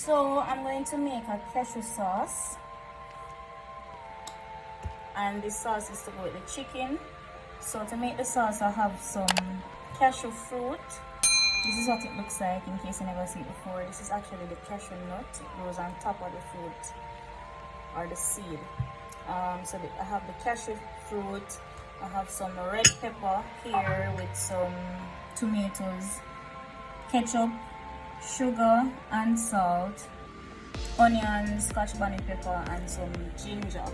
So I'm going to make a cashew sauce, and this sauce is to go with the chicken. So to make the sauce, I have some cashew fruit. This is what it looks like in case you never seen it before. This is actually the cashew nut. It grows on top of the fruit or the seed. I have the cashew fruit. I have some red pepper here with some tomatoes, ketchup, sugar and salt, onions, Scotch bonnet pepper, and some ginger.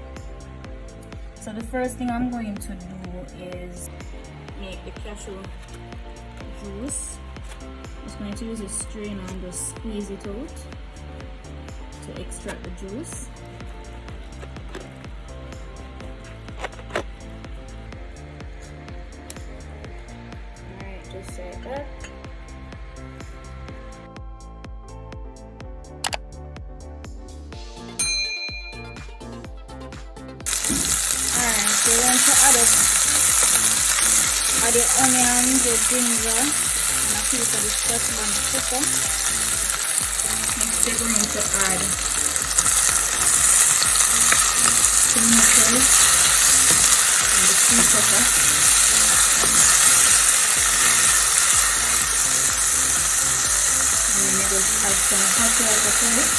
So the first thing I'm going to do is make the cashew juice. I'm just going to use a strainer and just squeeze it out to extract the juice. Alright, just like that. Alright, so you're going to add the onions, the ginger, and a piece of the Scotch bonnet pepper. Next we're going to add tomatoes and the sweet pepper. And then we just add some hot water to it.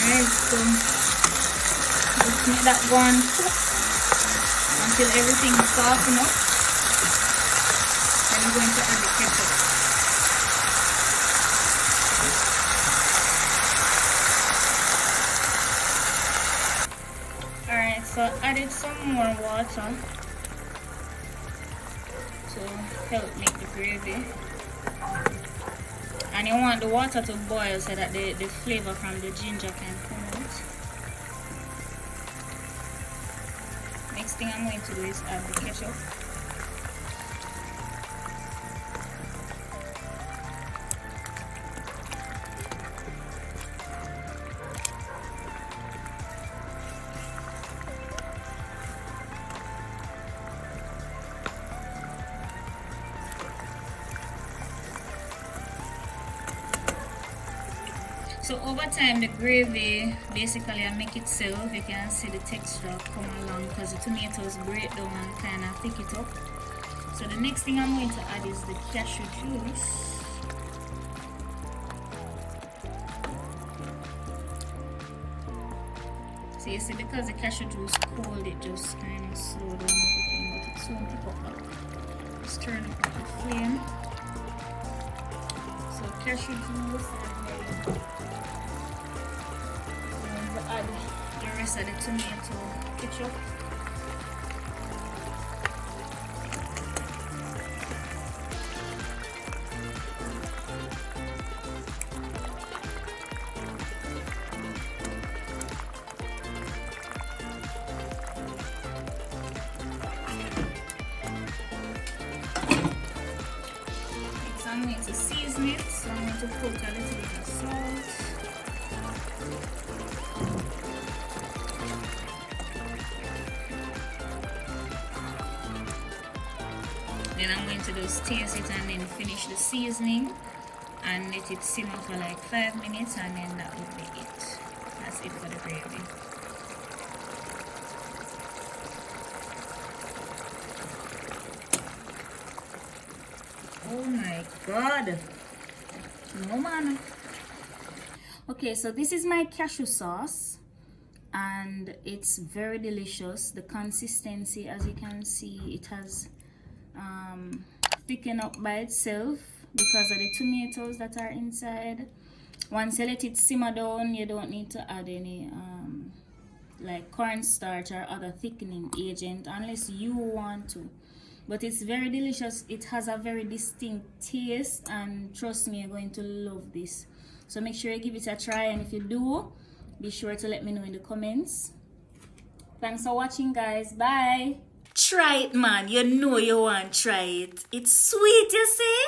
Alright, so just make that go on cook until everything is soft enough. Then I'm going to add the ketchup. Alright, so I added some more water to help make the gravy. And you want the water to boil so that the flavor from the ginger can come out. Next thing I'm going to do is add the ketchup. So over time the gravy basically make itself. You can see the texture come along because the tomatoes break down and kind of thick it up. So the next thing I'm going to add is the cashew juice. So you see, because the cashew juice cold, it just kind of slow down everything, but it soon pick up back. Just turn up the flame. So cashew juice, and add the rest of the tomato ketchup. Next I'm going to season it, so I'm going to put a little bit of salt. Then I'm going to just taste it and then finish the seasoning and let it simmer for like 5 minutes, and then that will be it. That's it for the gravy. Oh my god. No man. Okay, so this is my cashew sauce and it's very delicious. The consistency, as you can see, it has thickened up by itself because of the tomatoes that are inside. Once you let it simmer down, you don't need to add any like cornstarch or other thickening agent unless you want to. But it's very delicious. It has a very distinct taste, and trust me, you're going to love this. So make sure you give it a try, and if you do, be sure to let me know in the comments. Thanks for watching, guys. Bye. Try it, man. You know you want to try it. It's sweet, you see?